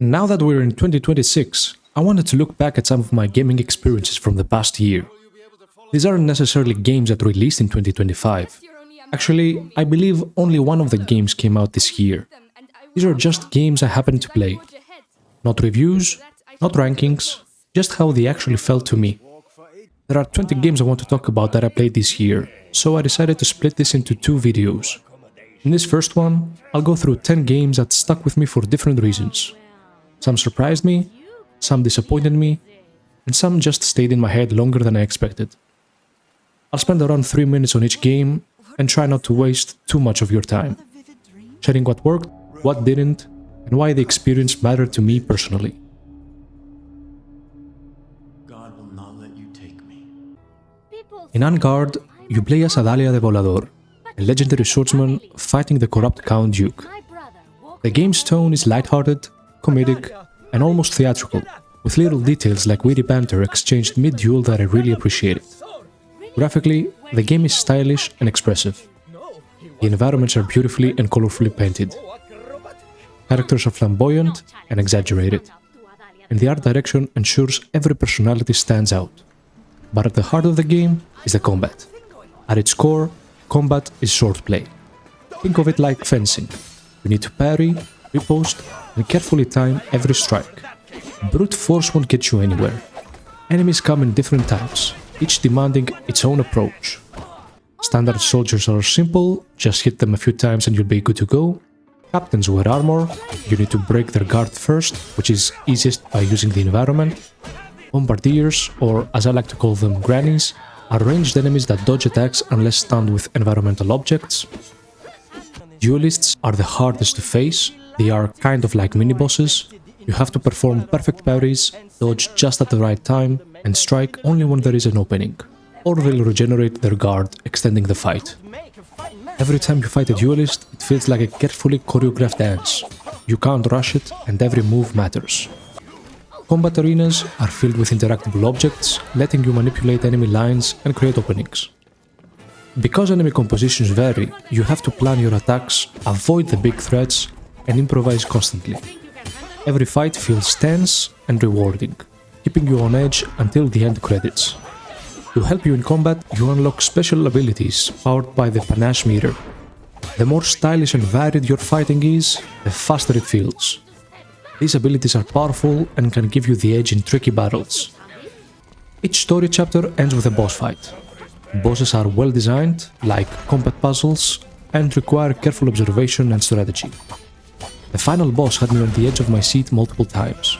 Now that we're in 2026, I wanted to look back at some of my gaming experiences from the past year. These aren't necessarily games that released in 2025. Actually, I believe only one of the games came out this year. These are just games I happened to play. Not reviews, not rankings, just how they actually felt to me. There are 20 games I want to talk about that I played this year, so I decided to split this into two videos. In this first one, I'll go through 10 games that stuck with me for different reasons. Some surprised me, some disappointed me, and some just stayed in my head longer than I expected. I'll spend around 3 minutes on each game and try not to waste too much of your time, sharing what worked, what didn't, and why the experience mattered to me personally. God will not let you take me. In Garde, you play as Adalia the Volador, a legendary swordsman fighting the corrupt Count Duke. The game's tone is lighthearted, comedic, and almost theatrical, with little details like witty banter exchanged mid-duel that I really appreciated. Graphically, the game is stylish and expressive. The environments are beautifully and colorfully painted. Characters are flamboyant and exaggerated, and the art direction ensures every personality stands out. But at the heart of the game is the combat. At its core, combat is swordplay. Think of it like fencing. You need to parry, riposte, and carefully time every strike. Brute force won't get you anywhere. Enemies come in different types, each demanding its own approach. Standard soldiers are simple, just hit them a few times and you'll be good to go. Captains wear armor, you need to break their guard first, which is easiest by using the environment. Bombardiers, or as I like to call them, grannies, are ranged enemies that dodge attacks unless stunned with environmental objects. Duelists are the hardest to face. They are kind of like mini-bosses. You have to perform perfect parries, dodge just at the right time, and strike only when there is an opening, or they'll regenerate their guard, extending the fight. Every time you fight a duelist, it feels like a carefully choreographed dance. You can't rush it, and every move matters. Combat arenas are filled with interactable objects, letting you manipulate enemy lines and create openings. Because enemy compositions vary, you have to plan your attacks, avoid the big threats, and improvise constantly. Every fight feels tense and rewarding, keeping you on edge until the end credits. To help you in combat, you unlock special abilities powered by the panache meter. The more stylish and varied your fighting is, the faster it feels. These abilities are powerful and can give you the edge in tricky battles. Each story chapter ends with a boss fight. Bosses are well designed, like combat puzzles, and require careful observation and strategy. The final boss had me on the edge of my seat multiple times.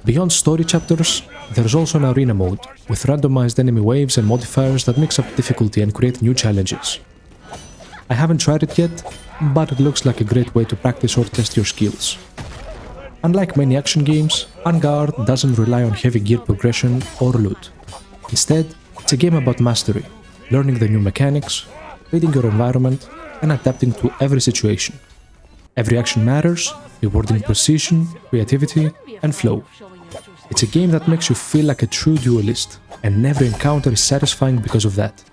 Beyond story chapters, there's also an arena mode, with randomized enemy waves and modifiers that mix up difficulty and create new challenges. I haven't tried it yet, but it looks like a great way to practice or test your skills. Unlike many action games, Garde doesn't rely on heavy gear progression or loot. Instead, it's a game about mastery, learning the new mechanics, reading your environment, and adapting to every situation. Every action matters, rewarding precision, creativity, and flow. It's a game that makes you feel like a true duelist, and every encounter is satisfying because of that.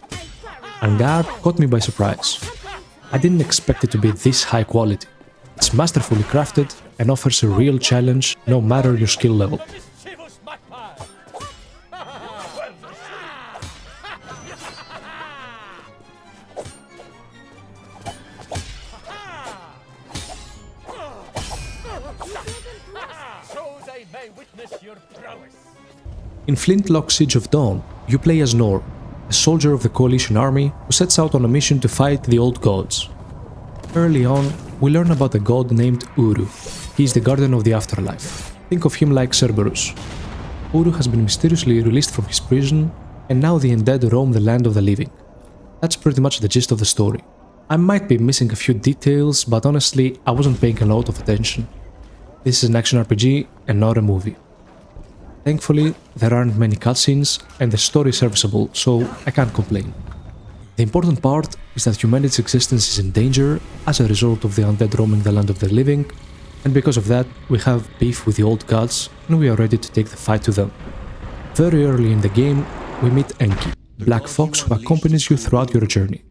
Garde caught me by surprise. I didn't expect it to be this high quality. It's masterfully crafted and offers a real challenge no matter your skill level. In Flintlock Siege of Dawn, you play as Nioh, a soldier of the Coalition army who sets out on a mission to fight the old gods. Early on, we learn about a god named Uru. He is the guardian of the afterlife. Think of him like Cerberus. Uru has been mysteriously released from his prison, and now the undead roam the land of the living. That's pretty much the gist of the story. I might be missing a few details, but honestly, I wasn't paying a lot of attention. This is an action RPG and not a movie. Thankfully, there aren't many cutscenes, and the story is serviceable, so I can't complain. The important part is that humanity's existence is in danger as a result of the undead roaming the land of the living, and because of that, we have beef with the old gods, and we are ready to take the fight to them. Very early in the game, we meet Enki, a black fox who accompanies you throughout your journey.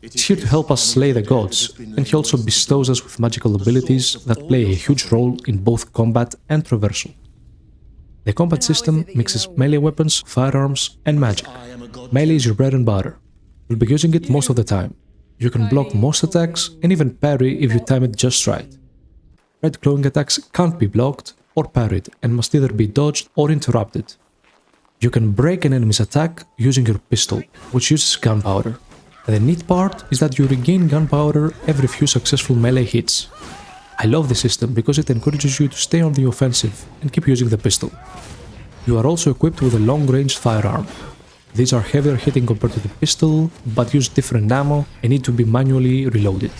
He's here to help us slay the gods, and he also bestows us with magical abilities that play a huge role in both combat and traversal. The combat system mixes melee weapons, firearms, and magic. Melee is your bread and butter. You'll be using it most of the time. You can block most attacks and even parry if you time it just right. Red glowing attacks can't be blocked or parried and must either be dodged or interrupted. You can break an enemy's attack using your pistol, which uses gunpowder. The neat part is that you regain gunpowder every few successful melee hits. I love this system because it encourages you to stay on the offensive and keep using the pistol. You are also equipped with a long-range firearm. These are heavier hitting compared to the pistol, but use different ammo and need to be manually reloaded.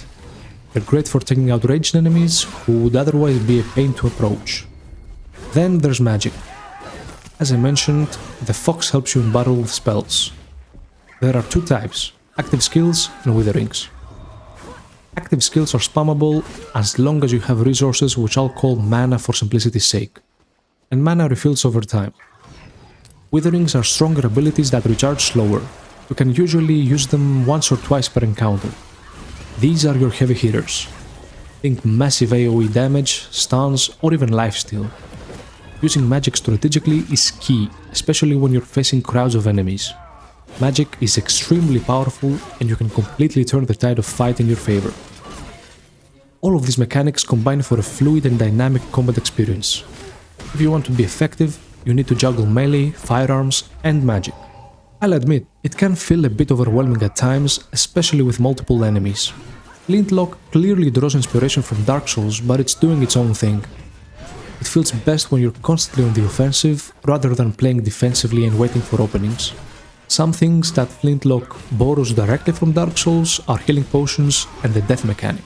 They're great for taking out ranged enemies who would otherwise be a pain to approach. Then there's magic. As I mentioned, the fox helps you in battle with spells. There are two types, active skills and witherings. Active skills are spammable as long as you have resources, which I'll call mana for simplicity's sake, and mana refills over time. Witherings are stronger abilities that recharge slower. You can usually use them once or twice per encounter. These are your heavy hitters. Think massive AoE damage, stuns, or even lifesteal. Using magic strategically is key, especially when you're facing crowds of enemies. Magic is extremely powerful and you can completely turn the tide of fight in your favor. All of these mechanics combine for a fluid and dynamic combat experience. If you want to be effective, you need to juggle melee, firearms, and magic. I'll admit, it can feel a bit overwhelming at times, especially with multiple enemies. Flintlock clearly draws inspiration from Dark Souls, but it's doing its own thing. It feels best when you're constantly on the offensive, rather than playing defensively and waiting for openings. Some things that Flintlock borrows directly from Dark Souls are healing potions and the death mechanic.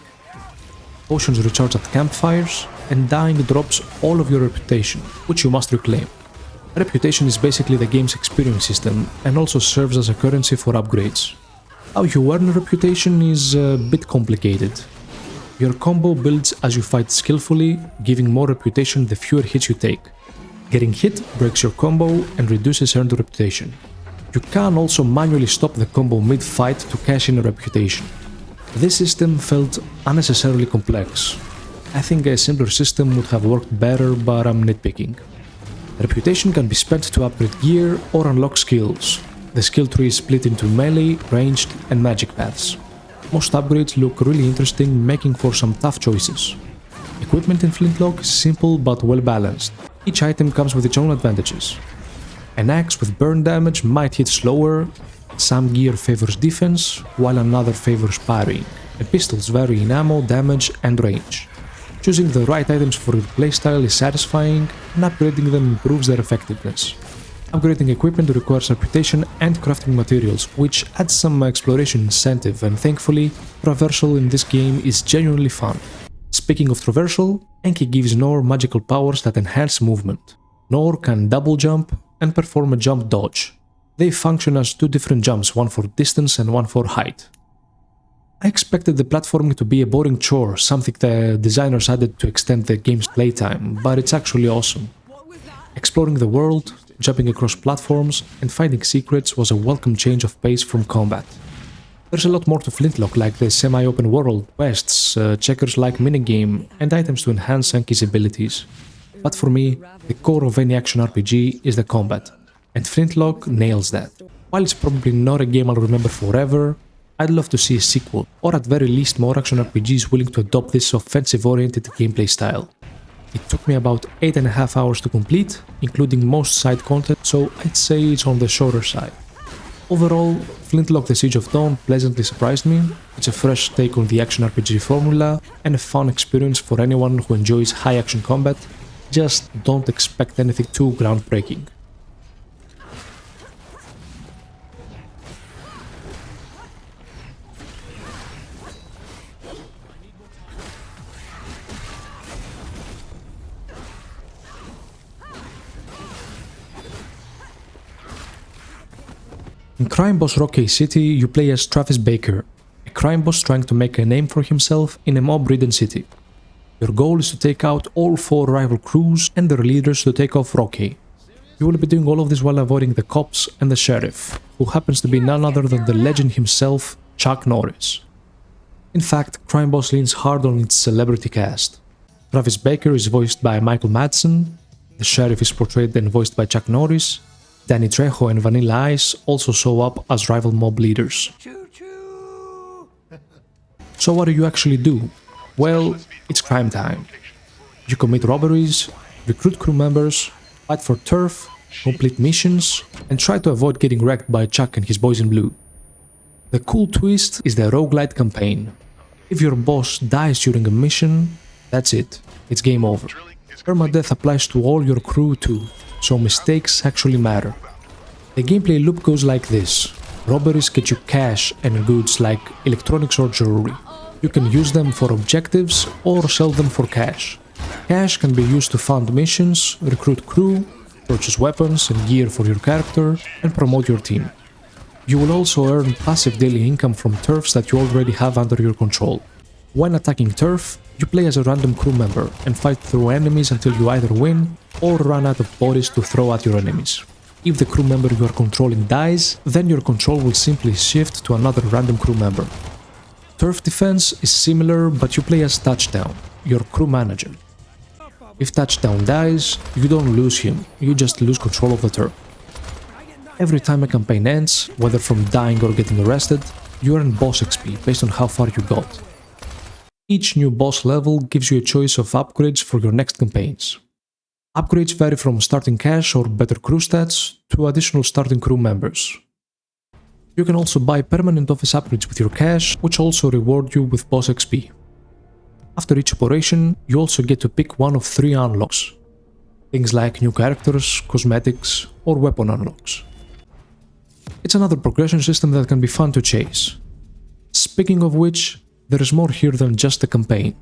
Potions recharge at campfires, and dying drops all of your reputation, which you must reclaim. Reputation is basically the game's experience system, and also serves as a currency for upgrades. How you earn reputation is a bit complicated. Your combo builds as you fight skillfully, giving more reputation the fewer hits you take. Getting hit breaks your combo and reduces earned reputation. You can also manually stop the combo mid-fight to cash in a reputation. This system felt unnecessarily complex. I think a simpler system would have worked better, but I'm nitpicking. Reputation can be spent to upgrade gear or unlock skills. The skill tree is split into melee, ranged, and magic paths. Most upgrades look really interesting, making for some tough choices. Equipment in Flintlock is simple but well balanced. Each item comes with its own advantages. An axe with burn damage might hit slower, some gear favors defense, while another favors parrying, and pistols vary in ammo, damage, and range. Choosing the right items for your playstyle is satisfying, and upgrading them improves their effectiveness. Upgrading equipment requires reputation and crafting materials, which adds some exploration incentive, and thankfully, traversal in this game is genuinely fun. Speaking of traversal, Enki gives Nioh magical powers that enhance movement. Nioh can double jump and perform a jump dodge. They function as two different jumps, one for distance and one for height. I expected the platforming to be a boring chore, something the designers added to extend the game's playtime, but it's actually awesome. Exploring the world, jumping across platforms, and finding secrets was a welcome change of pace from combat. There's a lot more to Flintlock, like the semi-open world, quests, checkers-like minigame, and items to enhance Enki's abilities. But for me, the core of any action RPG is the combat, and Flintlock nails that. While it's probably not a game I'll remember forever, I'd love to see a sequel, or at very least more action RPGs willing to adopt this offensive-oriented gameplay style. It took me about 8.5 hours to complete, including most side content, so I'd say it's on the shorter side. Overall, Flintlock The Siege of Dawn pleasantly surprised me. It's a fresh take on the action RPG formula, and a fun experience for anyone who enjoys high action combat. Just don't expect anything too groundbreaking. In crime boss Rockay City, you play as Travis Baker, a crime boss trying to make a name for himself in a mob-ridden city. Your goal is to take out all 4 rival crews and their leaders to take off Rockay. You will be doing all of this while avoiding the cops and the sheriff, who happens to be none other than the legend himself, Chuck Norris. In fact, Crime Boss leans hard on its celebrity cast. Travis Baker is voiced by Michael Madsen, the sheriff is portrayed and voiced by Chuck Norris, Danny Trejo and Vanilla Ice also show up as rival mob leaders. So what do you actually do? Well, it's crime time. You commit robberies, recruit crew members, fight for turf, complete missions, and try to avoid getting wrecked by Chuck and his boys in blue. The cool twist is the roguelite campaign. If your boss dies during a mission, that's it, it's game over. Permadeath applies to all your crew too, so mistakes actually matter. The gameplay loop goes like this. Robberies get you cash and goods like electronics or jewelry. You can use them for objectives or sell them for cash. Cash can be used to fund missions, recruit crew, purchase weapons and gear for your character, and promote your team. You will also earn passive daily income from turfs that you already have under your control. When attacking turf, you play as a random crew member and fight through enemies until you either win or run out of bodies to throw at your enemies. If the crew member you are controlling dies, then your control will simply shift to another random crew member. Turf defense is similar, but you play as Touchdown, your crew manager. If Touchdown dies, you don't lose him, you just lose control of the turf. Every time a campaign ends, whether from dying or getting arrested, you earn boss XP based on how far you got. Each new boss level gives you a choice of upgrades for your next campaigns. Upgrades vary from starting cash or better crew stats to additional starting crew members. You can also buy permanent office upgrades with your cash, which also reward you with boss XP. After each operation, you also get to pick one of 3 unlocks. Things like new characters, cosmetics, or weapon unlocks. It's another progression system that can be fun to chase. Speaking of which, there is more here than just the campaign.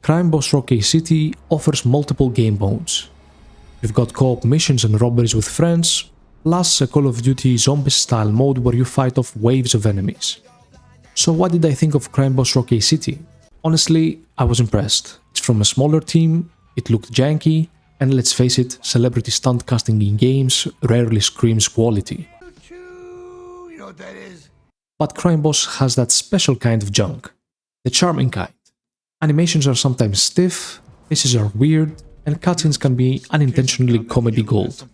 Crime Boss Rockay City offers multiple game modes. You've got co-op missions and robberies with friends, plus a Call of Duty zombie-style mode where you fight off waves of enemies. So what did I think of Crime Boss Rockay City? Honestly, I was impressed. It's from a smaller team, it looked janky, and let's face it, celebrity stunt casting in games rarely screams quality. You know what that is? But Crime Boss has that special kind of junk. The charming kind. Animations are sometimes stiff, faces are weird, and cutscenes can be unintentionally comedy gold.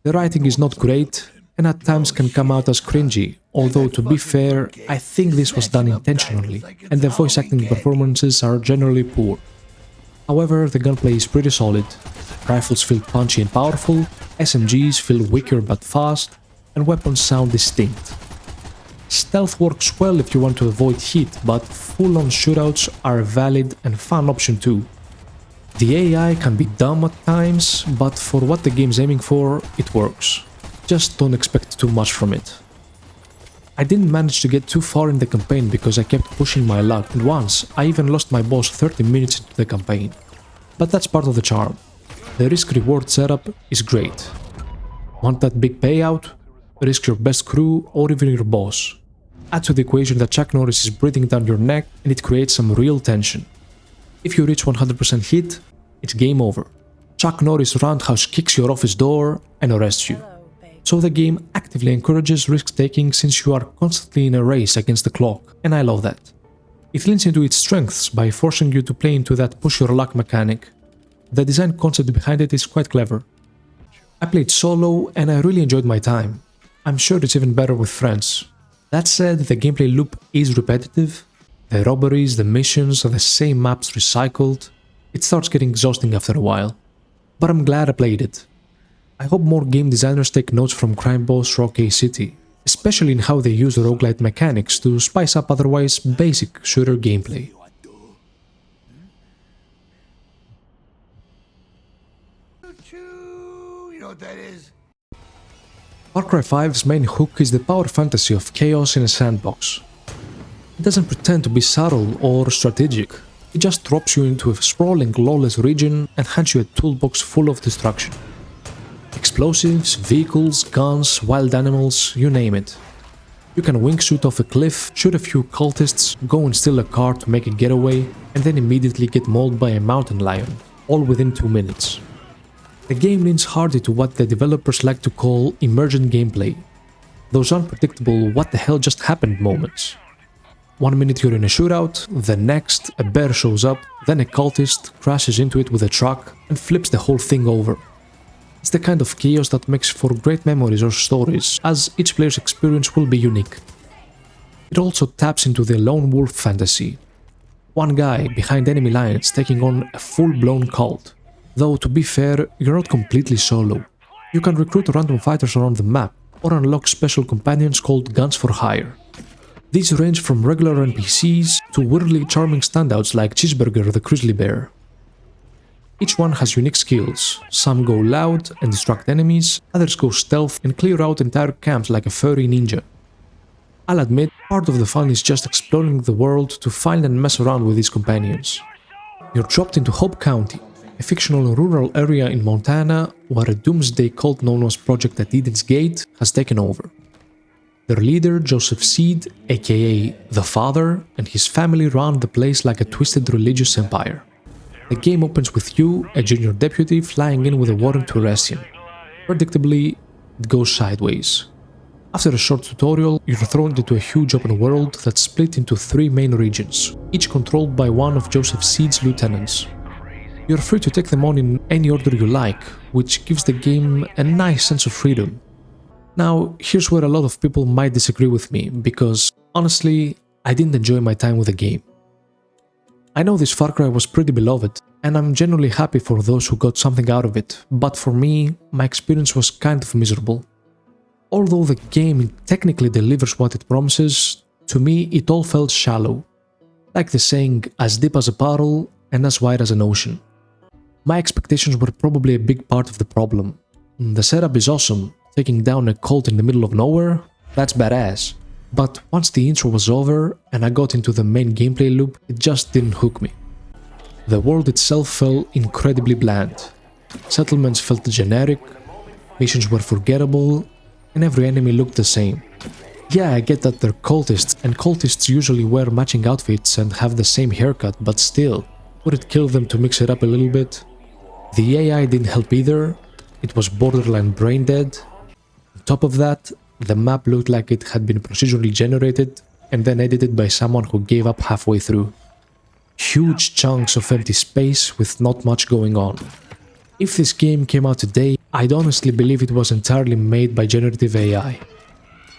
The writing is not great, and at times can come out as cringy, although to be fair, I think this was done intentionally, and the voice acting performances are generally poor. However, the gunplay is pretty solid, rifles feel punchy and powerful, SMGs feel weaker but fast, and weapons sound distinct. Stealth works well if you want to avoid heat, but full-on shootouts are a valid and fun option too. The AI can be dumb at times, but for what the game's aiming for, it works. Just don't expect too much from it. I didn't manage to get too far in the campaign because I kept pushing my luck, and once I even lost my boss 30 minutes into the campaign. But that's part of the charm. The risk-reward setup is great. Want that big payout? Risk your best crew or even your boss. Add to the equation that Chuck Norris is breathing down your neck and it creates some real tension. If you reach 100% hit, it's game over. Chuck Norris roundhouse kicks your office door and arrests you. So the game actively encourages risk-taking since you are constantly in a race against the clock, and I love that. It leans into its strengths by forcing you to play into that push-your-luck mechanic. The design concept behind it is quite clever. I played solo and I really enjoyed my time. I'm sure it's even better with friends. That said, the gameplay loop is repetitive. The robberies, the missions, the same maps recycled. It starts getting exhausting after a while. But I'm glad I played it. I hope more game designers take notes from Crime Boss Rockay City, especially in how they use roguelite mechanics to spice up otherwise basic shooter gameplay. You know what that is? Far Cry 5's main hook is the power fantasy of chaos in a sandbox. It doesn't pretend to be subtle or strategic, it just drops you into a sprawling, lawless region and hands you a toolbox full of destruction. Explosives, vehicles, guns, wild animals, you name it. You can wingsuit off a cliff, shoot a few cultists, go and steal a car to make a getaway, and then immediately get mauled by a mountain lion, all within 2 minutes. The game leans hard into what the developers like to call emergent gameplay. Those unpredictable what the hell just happened moments. 1 minute you're in a shootout, the next a bear shows up, then a cultist crashes into it with a truck and flips the whole thing over. It's the kind of chaos that makes for great memories or stories, as each player's experience will be unique. It also taps into the lone wolf fantasy. One guy behind enemy lines taking on a full-blown cult. Though to be fair, you're not completely solo. You can recruit random fighters around the map, or unlock special companions called guns for hire. These range from regular NPCs to weirdly charming standouts like Cheeseburger the Grizzly Bear. Each one has unique skills. Some go loud and distract enemies, others go stealth and clear out entire camps like a furry ninja. I'll admit, part of the fun is just exploring the world to find and mess around with these companions. You're dropped into Hope County, a fictional rural area in Montana where a doomsday cult known as Project at Eden's Gate has taken over. Their leader, Joseph Seed, aka The Father, and his family run the place like a twisted religious empire. The game opens with you, a junior deputy, flying in with a warrant to arrest him. Predictably, it goes sideways. After a short tutorial, you're thrown into a huge open world that's split into 3 main regions, each controlled by one of Joseph Seed's lieutenants. You're free to take them on in any order you like, which gives the game a nice sense of freedom. Now, here's where a lot of people might disagree with me, because, honestly, I didn't enjoy my time with the game. I know this Far Cry was pretty beloved, and I'm genuinely happy for those who got something out of it, but for me, my experience was kind of miserable. Although the game technically delivers what it promises, to me it all felt shallow. Like the saying, as deep as a puddle and as wide as an ocean. My expectations were probably a big part of the problem. The setup is awesome, taking down a cult in the middle of nowhere, that's badass. But once the intro was over and I got into the main gameplay loop, it just didn't hook me. The world itself felt incredibly bland. Settlements felt generic, missions were forgettable, and every enemy looked the same. Yeah, I get that they're cultists, and cultists usually wear matching outfits and have the same haircut, but still, would it kill them to mix it up a little bit? The AI didn't help either, it was borderline brain dead. On top of that, the map looked like it had been procedurally generated and then edited by someone who gave up halfway through. Huge chunks of empty space with not much going on. If this game came out today, I'd honestly believe it was entirely made by generative AI.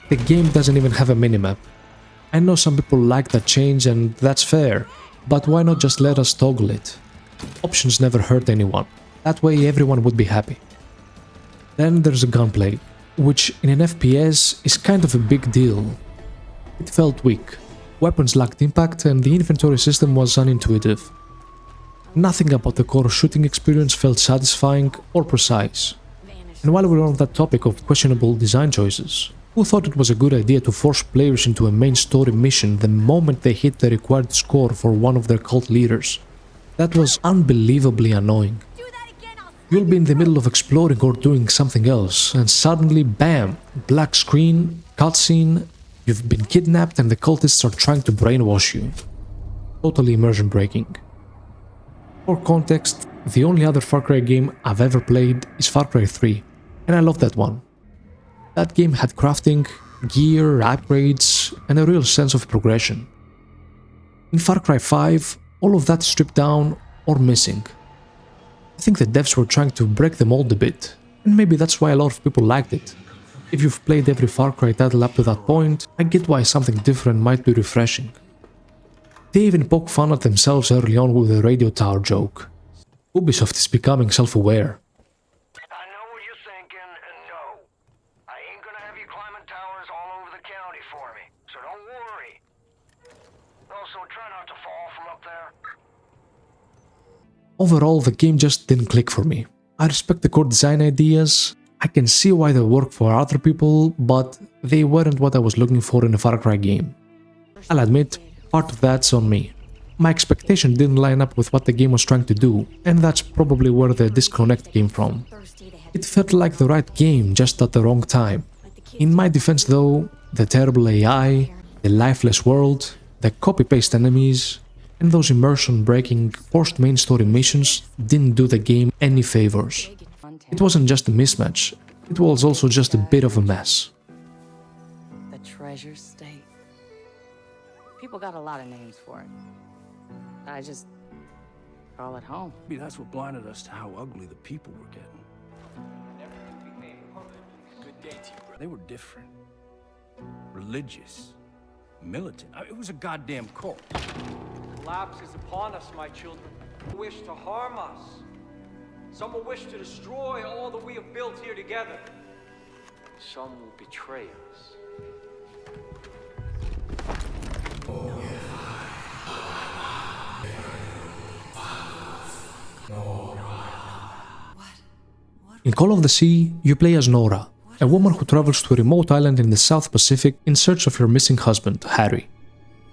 The game doesn't even have a minimap. I know some people like that change and that's fair, but why not just let us toggle it? Options never hurt anyone, that way everyone would be happy. Then there's the gunplay, which in an FPS is kind of a big deal. It felt weak, weapons lacked impact and the inventory system was unintuitive. Nothing about the core shooting experience felt satisfying or precise. And while we're on that topic of questionable design choices, who thought it was a good idea to force players into a main story mission the moment they hit the required score for one of their cult leaders? That was unbelievably annoying. You'll be in the middle of exploring or doing something else, and suddenly, bam! Black screen, cutscene, you've been kidnapped and the cultists are trying to brainwash you. Totally immersion breaking. For context, the only other Far Cry game I've ever played is Far Cry 3, and I love that one. That game had crafting, gear, upgrades, and a real sense of progression. In Far Cry 5, all of that stripped down or missing. I think the devs were trying to break the mold a bit, and maybe that's why a lot of people liked it. If you've played every Far Cry title up to that point, I get why something different might be refreshing. They even poke fun at themselves early on with the radio tower joke. Ubisoft is becoming self-aware. I know what you're thinking, and no. I ain't gonna have you climbing towers all over the county for me, so don't worry. Also, try not to fall from up there. Overall, the game just didn't click for me. I respect the core design ideas, I can see why they work for other people, but they weren't what I was looking for in a Far Cry game. I'll admit, part of that's on me. My expectation didn't line up with what the game was trying to do, and that's probably where the disconnect came from. It felt like the right game, just at the wrong time. In my defense though, the terrible AI, the lifeless world, the copy-paste enemies, and those immersion-breaking forced main story missions didn't do the game any favors. It wasn't just a mismatch, it was also just a bit of a mess. treasure state. People got a lot of names for it. I just call it home. Maybe that's what blinded us to how ugly the people were getting. Good day to you, bro. They were different. Religious. Militant. It was a goddamn cult. Lapse is upon us, my children. Who wish to harm us. Some will wish to destroy all that we have built here together. Some will betray us. In Call of the Sea, you play as Nora, a woman who travels to a remote island in the South Pacific in search of her missing husband, Harry.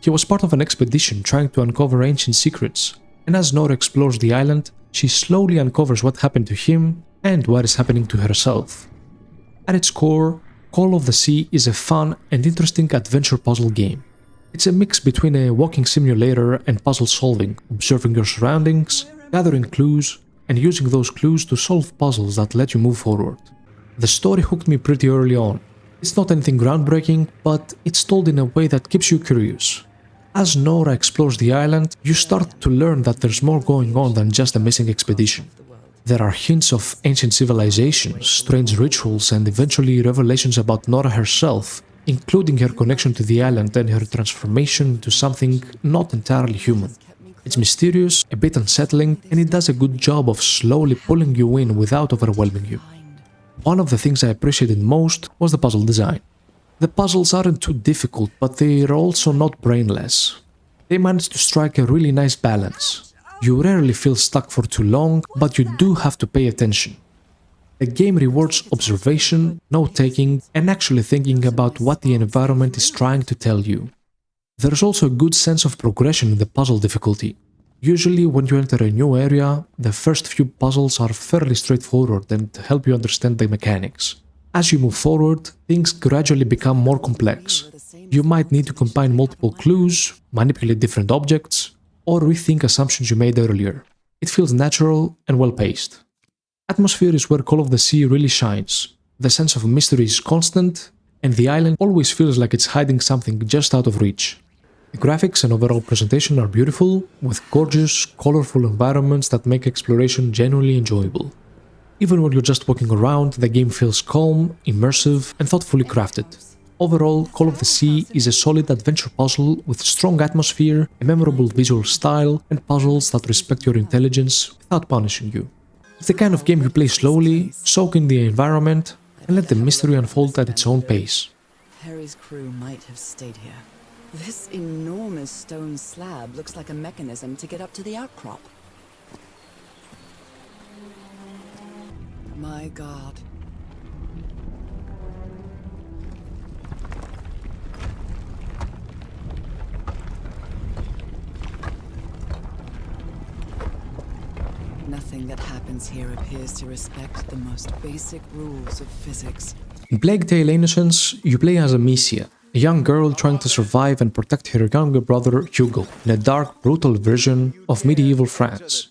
He was part of an expedition trying to uncover ancient secrets, and as Nora explores the island, she slowly uncovers what happened to him and what is happening to herself. At its core, Call of the Sea is a fun and interesting adventure puzzle game. It's a mix between a walking simulator and puzzle solving, observing your surroundings, gathering clues, and using those clues to solve puzzles that let you move forward. The story hooked me pretty early on. It's not anything groundbreaking, but it's told in a way that keeps you curious. As Nora explores the island, you start to learn that there's more going on than just a missing expedition. There are hints of ancient civilizations, strange rituals, and eventually revelations about Nora herself, including her connection to the island and her transformation into something not entirely human. It's mysterious, a bit unsettling, and it does a good job of slowly pulling you in without overwhelming you. One of the things I appreciated most was the puzzle design. The puzzles aren't too difficult, but they're also not brainless. They manage to strike a really nice balance. You rarely feel stuck for too long, but you do have to pay attention. The game rewards observation, note-taking, and actually thinking about what the environment is trying to tell you. There's also a good sense of progression in the puzzle difficulty. Usually, when you enter a new area, the first few puzzles are fairly straightforward and help you understand the mechanics. As you move forward, things gradually become more complex. You might need to combine multiple clues, manipulate different objects, or rethink assumptions you made earlier. It feels natural and well-paced. Atmosphere is where Call of the Sea really shines. The sense of mystery is constant, and the island always feels like it's hiding something just out of reach. The graphics and overall presentation are beautiful, with gorgeous, colorful environments that make exploration genuinely enjoyable. Even when you're just walking around, the game feels calm, immersive, and thoughtfully crafted. Overall, Call of the Sea is a solid adventure puzzle with strong atmosphere, a memorable visual style, and puzzles that respect your intelligence without punishing you. It's the kind of game you play slowly, soak in the environment, and let the mystery unfold at its own pace. Harry's crew might have stayed here. This enormous stone slab looks like a mechanism to get up to the outcrop. My God. Nothing that happens here appears to respect the most basic rules of physics. In Plague Tale: Innocence, you play as Amicia, a young girl trying to survive and protect her younger brother Hugo in a dark, brutal version of medieval France.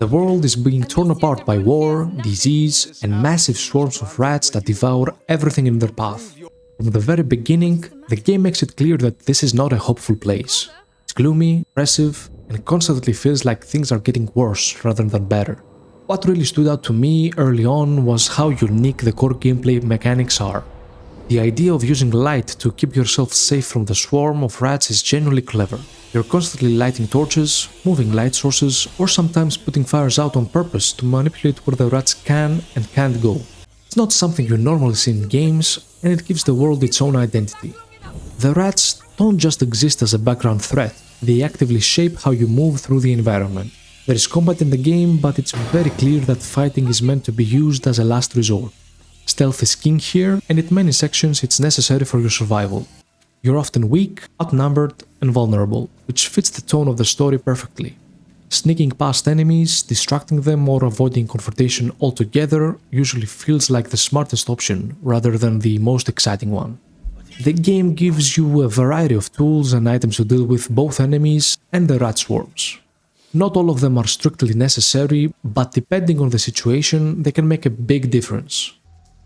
The world is being torn apart by war, disease, and massive swarms of rats that devour everything in their path. From the very beginning, the game makes it clear that this is not a hopeful place. It's gloomy, oppressive, and constantly feels like things are getting worse rather than better. What really stood out to me early on was how unique the core gameplay mechanics are. The idea of using light to keep yourself safe from the swarm of rats is genuinely clever. You're constantly lighting torches, moving light sources, or sometimes putting fires out on purpose to manipulate where the rats can and can't go. It's not something you normally see in games, and it gives the world its own identity. The rats don't just exist as a background threat, they actively shape how you move through the environment. There is combat in the game, but it's very clear that fighting is meant to be used as a last resort. Stealth is king here, and in many sections it's necessary for your survival. You're often weak, outnumbered, and vulnerable, which fits the tone of the story perfectly. Sneaking past enemies, distracting them, or avoiding confrontation altogether usually feels like the smartest option, rather than the most exciting one. The game gives you a variety of tools and items to deal with both enemies and the rat swarms. Not all of them are strictly necessary, but depending on the situation, they can make a big difference.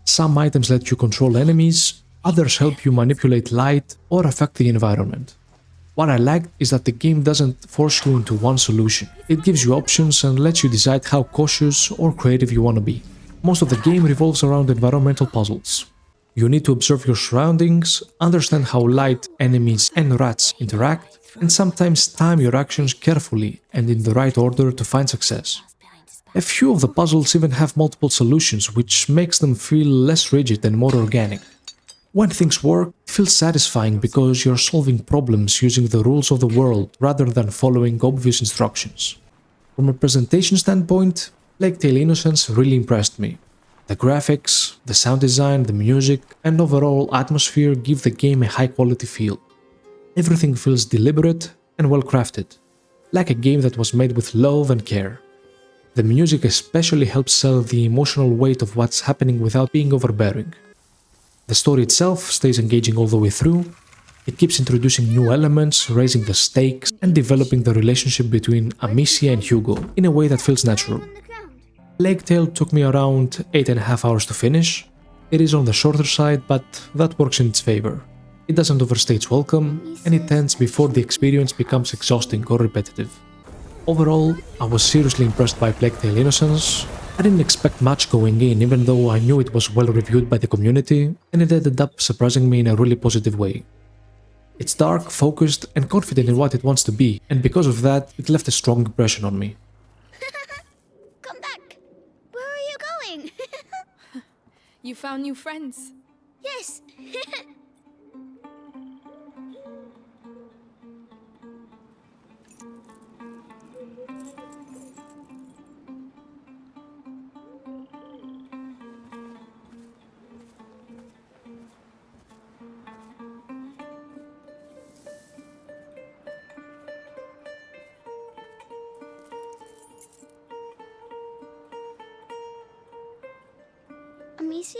Some items let you control enemies, Others help you manipulate light or affect the environment. What I liked is that the game doesn't force you into one solution. It gives you options and lets you decide how cautious or creative you want to be. Most of the game revolves around environmental puzzles. You need to observe your surroundings, understand how light, enemies, and rats interact, and sometimes time your actions carefully and in the right order to find success. A few of the puzzles even have multiple solutions, which makes them feel less rigid and more organic. When things work, it feels satisfying because you're solving problems using the rules of the world rather than following obvious instructions. From a presentation standpoint, Plague Tale Innocence really impressed me. The graphics, the sound design, the music, and overall atmosphere give the game a high-quality feel. Everything feels deliberate and well-crafted, like a game that was made with love and care. The music especially helps sell the emotional weight of what's happening without being overbearing. The story itself stays engaging all the way through. It keeps introducing new elements, raising the stakes, and developing the relationship between Amicia and Hugo in a way that feels natural. Plague Tale took me around 8.5 hours to finish. It is on the shorter side, but that works in its favor. It doesn't overstay its welcome, and it ends before the experience becomes exhausting or repetitive. Overall, I was seriously impressed by Plague Tale Innocence. I didn't expect much going in, even though I knew it was well reviewed by the community, and it ended up surprising me in a really positive way. It's dark, focused, and confident in what it wants to be, and because of that, it left a strong impression on me. Come back! Where are you going? You found new friends. Yes! Amicia?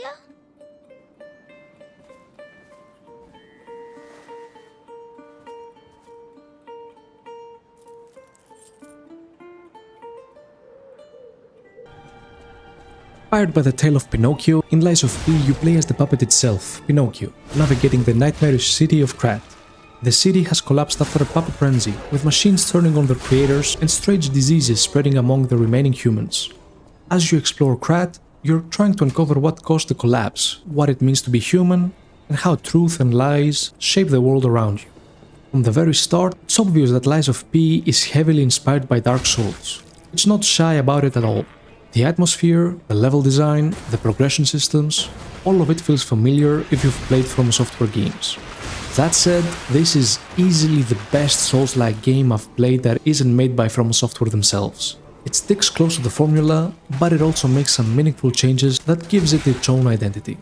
Inspired by the tale of Pinocchio, in Lies of P you play as the puppet itself, Pinocchio, navigating the nightmarish city of Krat. The city has collapsed after a puppet frenzy, with machines turning on their creators and strange diseases spreading among the remaining humans. As you explore Krat, you're trying to uncover what caused the collapse, what it means to be human, and how truth and lies shape the world around you. From the very start, it's obvious that Lies of P is heavily inspired by Dark Souls. It's not shy about it at all. The atmosphere, the level design, the progression systems, all of it feels familiar if you've played From Software games. That said, this is easily the best Souls-like game I've played that isn't made by From Software themselves. It sticks close to the formula, but it also makes some meaningful changes that gives it its own identity.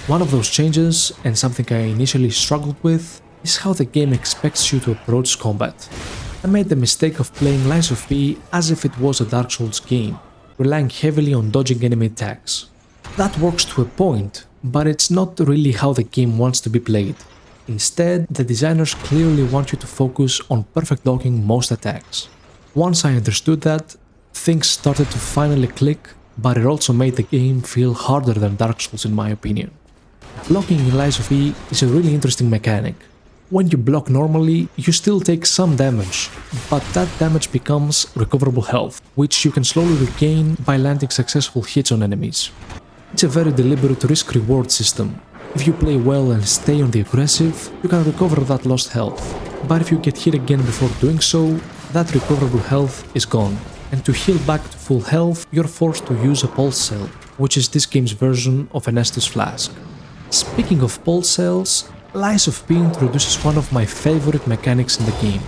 One of those changes, and something I initially struggled with, is how the game expects you to approach combat. I made the mistake of playing Lies of P as if it was a Dark Souls game, relying heavily on dodging enemy attacks. That works to a point, but it's not really how the game wants to be played. Instead, the designers clearly want you to focus on perfect dodging most attacks. Once I understood that, things started to finally click, but it also made the game feel harder than Dark Souls in my opinion. Blocking in Lies of P is a really interesting mechanic. When you block normally, you still take some damage, but that damage becomes recoverable health, which you can slowly regain by landing successful hits on enemies. It's a very deliberate risk-reward system. If you play well and stay on the aggressive, you can recover that lost health, but if you get hit again before doing so, that recoverable health is gone. And to heal back to full health, you're forced to use a pulse cell, which is this game's version of an Estus flask. Speaking of pulse cells, Lies of P introduces one of my favorite mechanics in the game.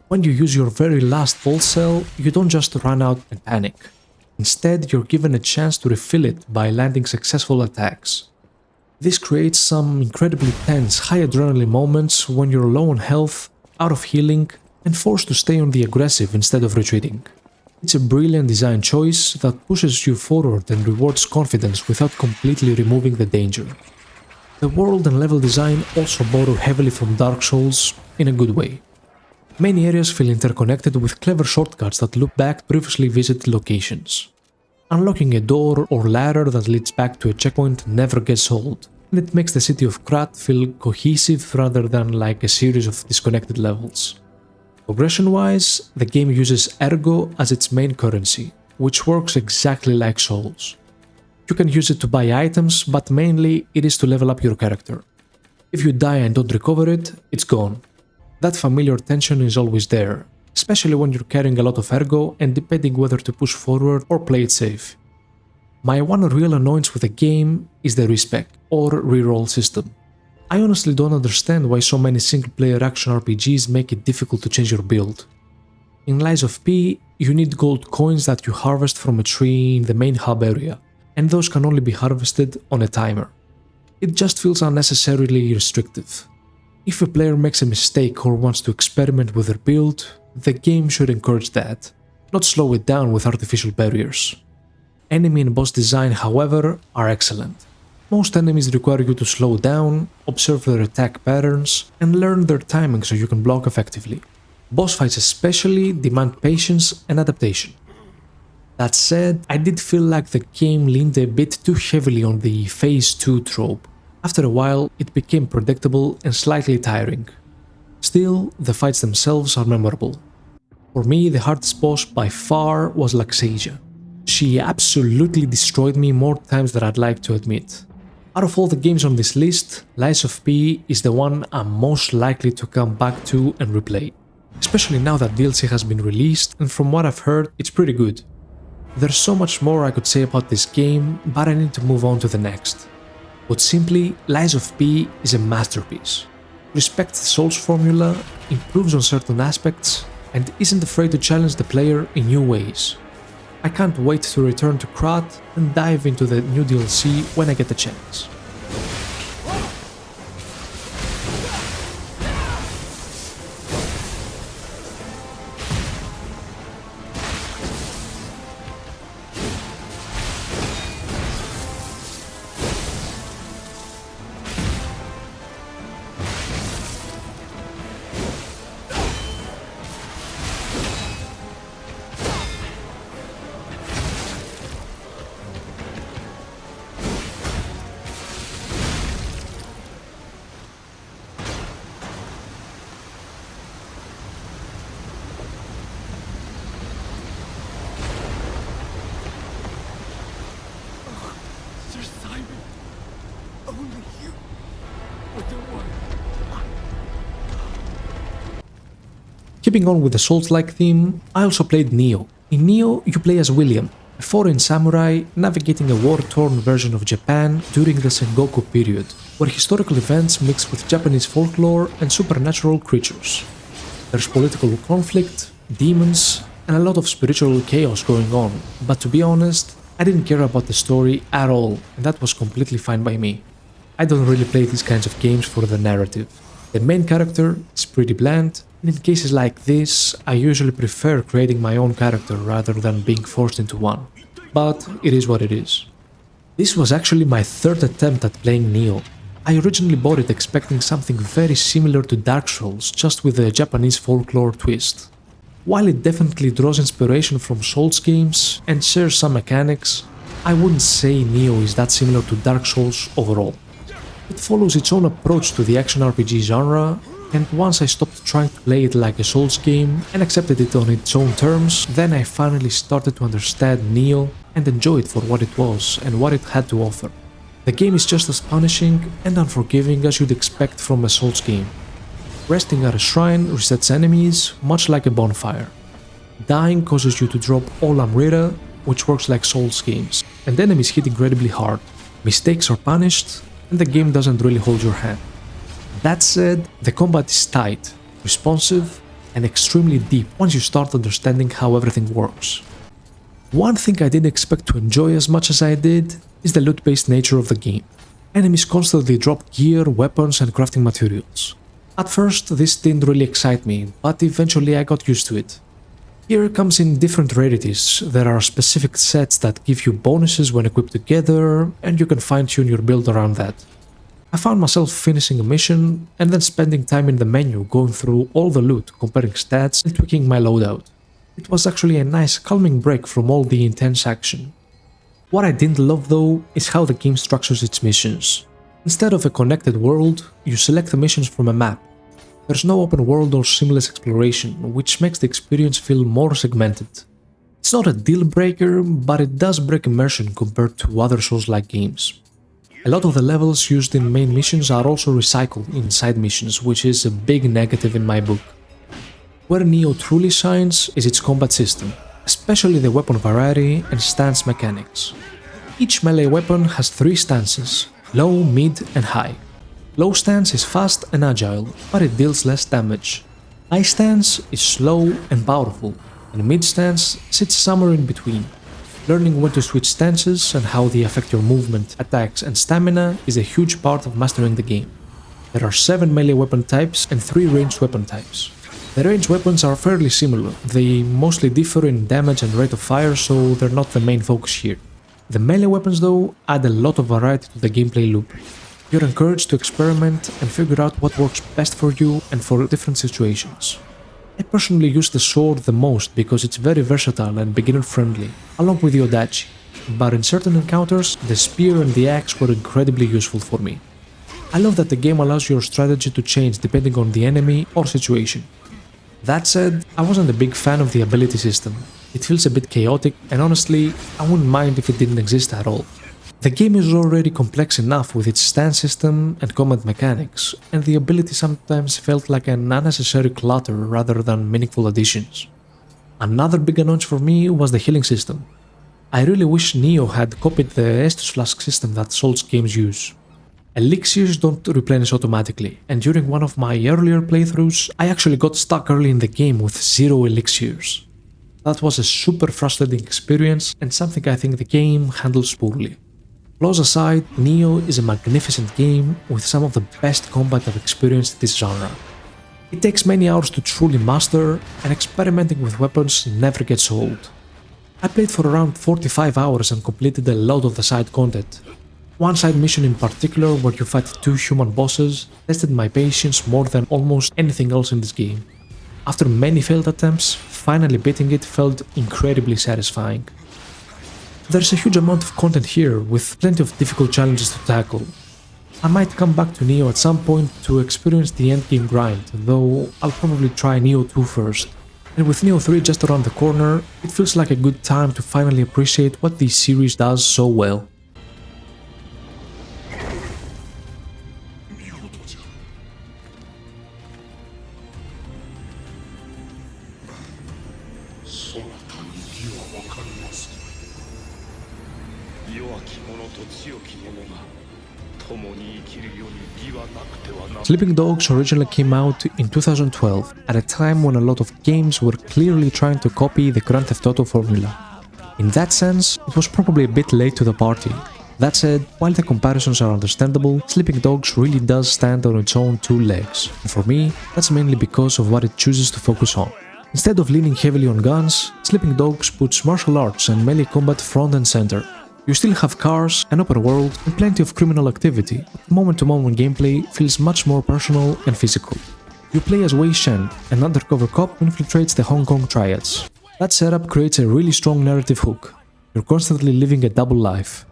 When you use your very last pulse cell, you don't just run out and panic. Instead, you're given a chance to refill it by landing successful attacks. This creates some incredibly tense, high adrenaline moments when you're low on health, out of healing, and forced to stay on the aggressive instead of retreating. It's a brilliant design choice that pushes you forward and rewards confidence without completely removing the danger. The world and level design also borrow heavily from Dark Souls in a good way. Many areas feel interconnected with clever shortcuts that loop back to previously visited locations. Unlocking a door or ladder that leads back to a checkpoint never gets old. and it makes the city of Krat feel cohesive rather than like a series of disconnected levels. Progression-wise, the game uses Ergo as its main currency, which works exactly like Souls. You can use it to buy items, but mainly it is to level up your character. If you die and don't recover it, it's gone. That familiar tension is always there, especially when you're carrying a lot of Ergo and debating whether to push forward or play it safe. My one real annoyance with the game is the respec, or reroll system. I honestly don't understand why so many single-player action RPGs make it difficult to change your build. In Lies of P, you need gold coins that you harvest from a tree in the main hub area, and those can only be harvested on a timer. It just feels unnecessarily restrictive. If a player makes a mistake or wants to experiment with their build, the game should encourage that, not slow it down with artificial barriers. Enemy and boss design, however, are excellent. Most enemies require you to slow down, observe their attack patterns, and learn their timing so you can block effectively. Boss fights especially demand patience and adaptation. That said, I did feel like the game leaned a bit too heavily on the Phase 2 trope. After a while, it became predictable and slightly tiring. Still, the fights themselves are memorable. For me, the hardest boss by far was Laxasia. She absolutely destroyed me more times than I'd like to admit. Out of all the games on this list, Lies of P is the one I'm most likely to come back to and replay. Especially now that DLC has been released, and from what I've heard, it's pretty good. There's so much more I could say about this game, but I need to move on to the next. But simply, Lies of P is a masterpiece. Respects the Souls formula, improves on certain aspects, and isn't afraid to challenge the player in new ways. I can't wait to return to Krat and dive into the new DLC when I get the chance. Keeping on with the Souls-like theme, I also played Nioh. In Nioh, you play as William, a foreign samurai navigating a war-torn version of Japan during the Sengoku period, where historical events mix with Japanese folklore and supernatural creatures. There's political conflict, demons, and a lot of spiritual chaos going on, but to be honest, I didn't care about the story at all, and that was completely fine by me. I don't really play these kinds of games for the narrative. The main character is pretty bland, and in cases like this, I usually prefer creating my own character rather than being forced into one. But it is what it is. This was actually my third attempt at playing Nioh. I originally bought it expecting something very similar to Dark Souls, just with a Japanese folklore twist. While it definitely draws inspiration from Souls games and shares some mechanics, I wouldn't say Nioh is that similar to Dark Souls overall. It follows its own approach to the action RPG genre, and once I stopped trying to play it like a Souls game and accepted it on its own terms, then I finally started to understand Nioh and enjoy it for what it was and what it had to offer. The game is just as punishing and unforgiving as you'd expect from a Souls game. Resting at a shrine resets enemies, much like a bonfire. Dying causes you to drop all Amrita, which works like Souls games, and enemies hit incredibly hard. Mistakes are punished, and the game doesn't really hold your hand. That said, the combat is tight, responsive, and extremely deep once you start understanding how everything works. One thing I didn't expect to enjoy as much as I did is the loot-based nature of the game. Enemies constantly drop gear, weapons, and crafting materials. At first, this didn't really excite me, but eventually I got used to it. Gear comes in different rarities. There are specific sets that give you bonuses when equipped together, and you can fine-tune your build around that. I found myself finishing a mission and then spending time in the menu going through all the loot, comparing stats and tweaking my loadout. It was actually a nice calming break from all the intense action. What I didn't love though is how the game structures its missions. Instead of a connected world, you select the missions from a map. There's no open world or seamless exploration, which makes the experience feel more segmented. It's not a deal breaker, but it does break immersion compared to other Souls-like games. A lot of the levels used in main missions are also recycled in side missions, which is a big negative in my book. Where Nioh truly shines is its combat system, especially the weapon variety and stance mechanics. Each melee weapon has 3 stances: low, mid and high. Low stance is fast and agile, but it deals less damage. High stance is slow and powerful, and mid stance sits somewhere in between. Learning when to switch stances and how they affect your movement, attacks and stamina is a huge part of mastering the game. There are 7 melee weapon types and 3 ranged weapon types. The ranged weapons are fairly similar, they mostly differ in damage and rate of fire, so they're not the main focus here. The melee weapons though add a lot of variety to the gameplay loop. You're encouraged to experiment and figure out what works best for you and for different situations. I personally use the sword the most because it's very versatile and beginner friendly, along with the Odachi, but in certain encounters, the spear and the axe were incredibly useful for me. I love that the game allows your strategy to change depending on the enemy or situation. That said, I wasn't a big fan of the ability system. It feels a bit chaotic, and honestly, I wouldn't mind if it didn't exist at all. The game is already complex enough with its stance system and combat mechanics, and the ability sometimes felt like an unnecessary clutter rather than meaningful additions. Another big annoyance for me was the healing system. I really wish Nioh had copied the Estus Flask system that Souls games use. Elixirs don't replenish automatically, and during one of my earlier playthroughs, I actually got stuck early in the game with 0 elixirs. That was a super frustrating experience and something I think the game handles poorly. Flaws aside, Nioh is a magnificent game with some of the best combat I've experienced in this genre. It takes many hours to truly master, and experimenting with weapons never gets old. I played for around 45 hours and completed a lot of the side content. One side mission in particular, where you fight 2 human bosses, tested my patience more than almost anything else in this game. After many failed attempts, finally beating it felt incredibly satisfying. There's a huge amount of content here, with plenty of difficult challenges to tackle. I might come back to Nioh at some point to experience the endgame grind, though I'll probably try Nioh 2 first. And with Nioh 3 just around the corner, it feels like a good time to finally appreciate what this series does so well. Sleeping Dogs originally came out in 2012, at a time when a lot of games were clearly trying to copy the Grand Theft Auto formula. In that sense, it was probably a bit late to the party. That said, while the comparisons are understandable, Sleeping Dogs really does stand on its own 2 legs, and for me, that's mainly because of what it chooses to focus on. Instead of leaning heavily on guns, Sleeping Dogs puts martial arts and melee combat front and center. You still have cars, an open world, and plenty of criminal activity, but moment-to-moment gameplay feels much more personal and physical. You play as Wei Shen, an undercover cop who infiltrates the Hong Kong triads. That setup creates a really strong narrative hook. You're constantly living a double life.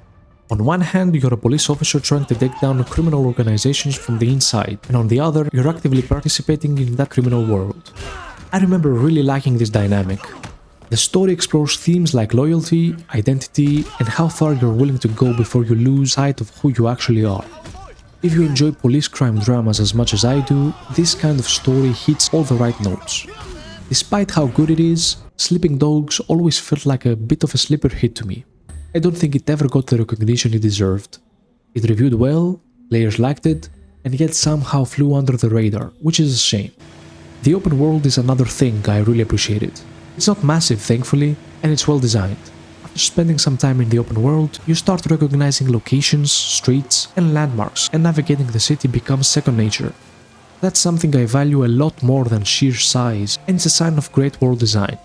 On one hand, you're a police officer trying to take down criminal organizations from the inside, and on the other, you're actively participating in that criminal world. I remember really liking this dynamic. The story explores themes like loyalty, identity, and how far you're willing to go before you lose sight of who you actually are. If you enjoy police crime dramas as much as I do, this kind of story hits all the right notes. Despite how good it is, Sleeping Dogs always felt like a bit of a sleeper hit to me. I don't think it ever got the recognition it deserved. It reviewed well, players liked it, and yet somehow flew under the radar, which is a shame. The open world is another thing I really appreciated. It's not massive, thankfully, and it's well designed. After spending some time in the open world, you start recognizing locations, streets, and landmarks, and navigating the city becomes second nature. That's something I value a lot more than sheer size, and it's a sign of great world design.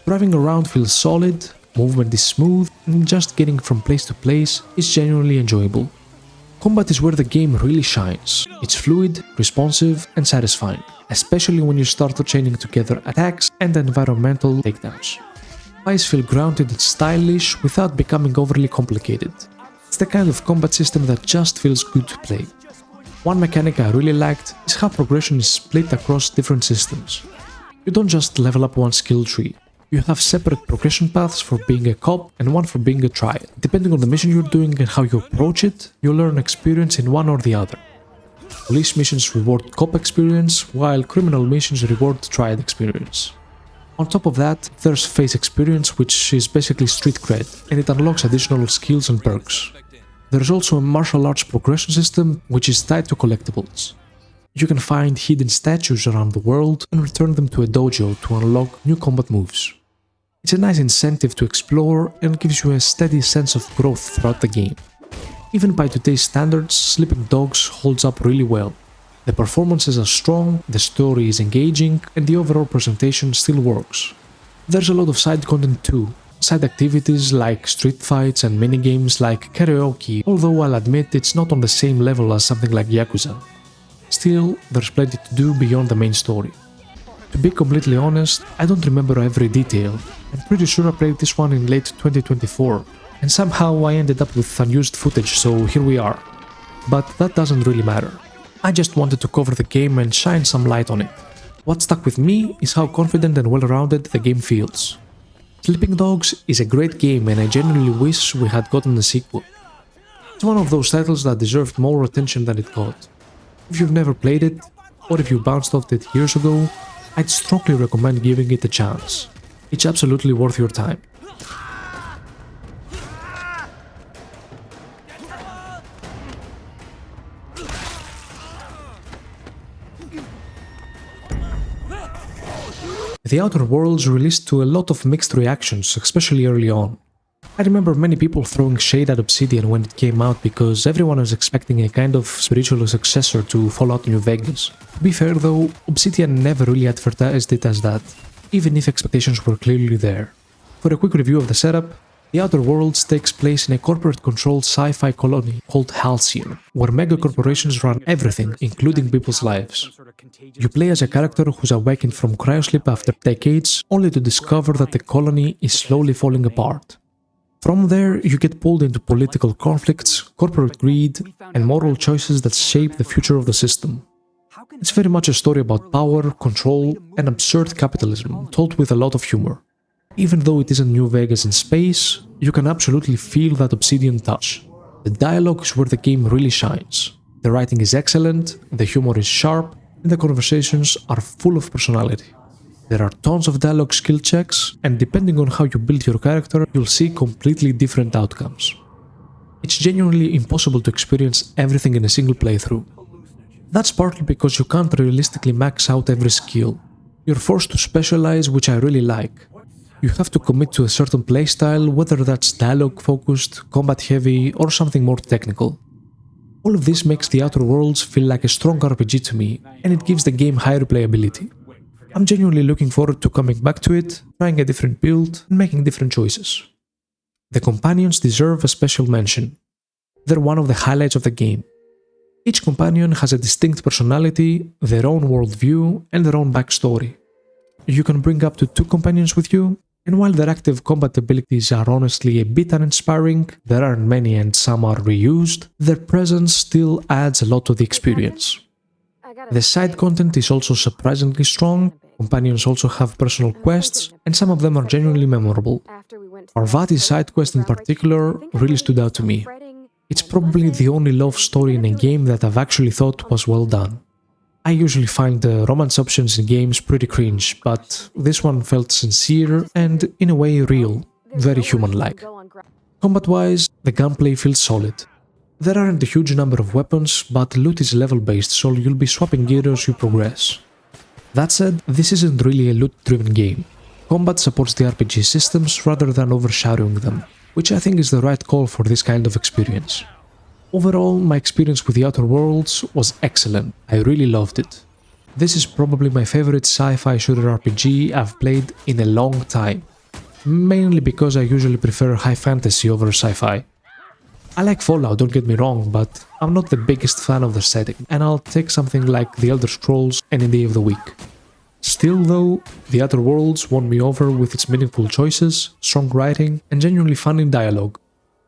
Driving around feels solid, movement is smooth, and just getting from place to place is genuinely enjoyable. Combat is where the game really shines. It's fluid, responsive, and satisfying, especially when you start chaining together attacks and environmental takedowns. Fights feel grounded and stylish without becoming overly complicated. It's It's the kind of combat system that just feels good to play. One mechanic I really liked is how progression is split across different systems. You don't just level up one skill tree. You have separate progression paths for being a cop and one for being a triad. Depending on the mission you're doing and how you approach it, you'll earn experience in one or the other. Police missions reward cop experience, while criminal missions reward triad experience. On top of that, there's face experience, which is basically street cred, and it unlocks additional skills and perks. There's also a martial arts progression system, which is tied to collectibles. You can find hidden statues around the world and return them to a dojo to unlock new combat moves. It's a nice incentive to explore and gives you a steady sense of growth throughout the game. Even by today's standards, Sleeping Dogs holds up really well. The performances are strong, the story is engaging, and the overall presentation still works. There's a lot of side content too, side activities like street fights and minigames like karaoke, although I'll admit it's not on the same level as something like Yakuza. Still, there's plenty to do beyond the main story. To be completely honest, I don't remember every detail. I'm pretty sure I played this one in late 2024, and somehow I ended up with unused footage, so here we are. But that doesn't really matter. I just wanted to cover the game and shine some light on it. What stuck with me is how confident and well-rounded the game feels. Sleeping Dogs is a great game and I genuinely wish we had gotten a sequel. It's one of those titles that deserved more attention than it got. If you've never played it, or if you bounced off it years ago, I'd strongly recommend giving it a chance. It's absolutely worth your time. The Outer Worlds released to a lot of mixed reactions, especially early on. I remember many people throwing shade at Obsidian when it came out because everyone was expecting a kind of spiritual successor to Fallout New Vegas. To be fair though, Obsidian never really advertised it as that, even if expectations were clearly there. For a quick review of the setup, The Outer Worlds takes place in a corporate-controlled sci-fi colony called Halcyon, where mega-corporations run everything, including people's lives. You play as a character who's awakened from cryosleep after decades, only to discover that the colony is slowly falling apart. From there, you get pulled into political conflicts, corporate greed, and moral choices that shape the future of the system. It's very much a story about power, control, and absurd capitalism, told with a lot of humor. Even though it isn't New Vegas in space, you can absolutely feel that Obsidian touch. The dialogue is where the game really shines. The writing is excellent, the humor is sharp, and the conversations are full of personality. There are tons of dialogue skill checks, and depending on how you build your character, you'll see completely different outcomes. It's genuinely impossible to experience everything in a single playthrough. That's partly because you can't realistically max out every skill. You're forced to specialize, which I really like. You have to commit to a certain playstyle, whether that's dialogue-focused, combat-heavy, or something more technical. All of this makes The Outer Worlds feel like a strong RPG to me, and it gives the game high replayability. I'm genuinely looking forward to coming back to it, trying a different build, and making different choices. The companions deserve a special mention. They're one of the highlights of the game. Each companion has a distinct personality, their own worldview, and their own backstory. You can bring up to 2 companions with you, and while their active combat abilities are honestly a bit uninspiring, there aren't many and some are reused, their presence still adds a lot to the experience. The side content is also surprisingly strong, companions also have personal quests, and some of them are genuinely memorable. Parvati's side quest in particular really stood out to me. It's probably the only love story in a game that I've actually thought was well done. I usually find the romance options in games pretty cringe, but this one felt sincere and, in a way, real, very human-like. Combat-wise, the gunplay feels solid. There aren't a huge number of weapons, but loot is level-based, so you'll be swapping gear as you progress. That said, this isn't really a loot-driven game. Combat supports the RPG systems rather than overshadowing them, which I think is the right call for this kind of experience. Overall, my experience with The Outer Worlds was excellent. I really loved it. This is probably my favorite sci-fi shooter RPG I've played in a long time, mainly because I usually prefer high fantasy over sci-fi. I like Fallout, don't get me wrong, but I'm not the biggest fan of the setting, and I'll take something like The Elder Scrolls any day of the week. Still though, The Outer Worlds won me over with its meaningful choices, strong writing, and genuinely funny dialogue.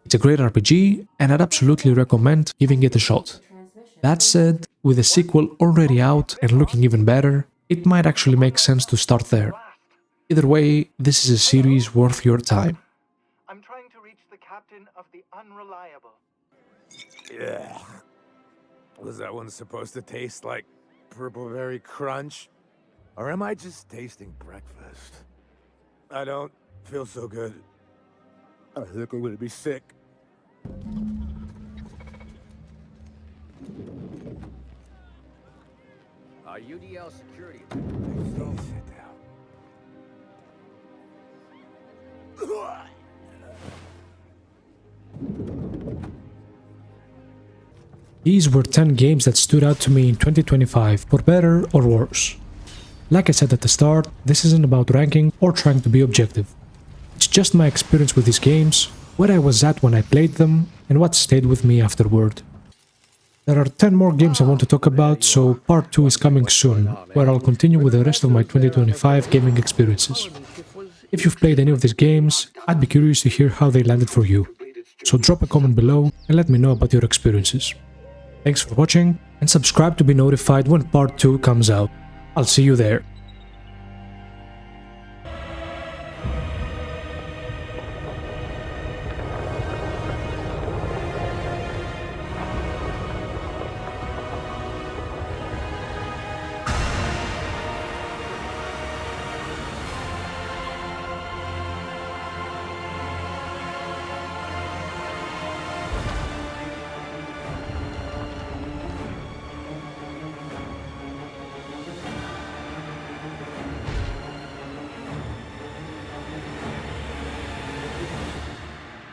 It's a great RPG, and I'd absolutely recommend giving it a shot. That said, with the sequel already out and looking even better, it might actually make sense to start there. Either way, this is a series worth your time. I'm trying to reach the captain of the Unreliable. Yeah. Was that one supposed to taste like purple-berry crunch? Or am I just tasting breakfast? I don't feel so good. I think I'm gonna be sick. UDL security. Sit down. These were 10 games that stood out to me in 2025, for better or worse. Like I said at the start, this isn't about ranking or trying to be objective. It's just my experience with these games, where I was at when I played them, and what stayed with me afterward. There are 10 more games I want to talk about, so part 2 is coming soon, where I'll continue with the rest of my 2025 gaming experiences. If you've played any of these games, I'd be curious to hear how they landed for you. So drop a comment below and let me know about your experiences. Thanks for watching, and subscribe to be notified when part 2 comes out. I'll see you there.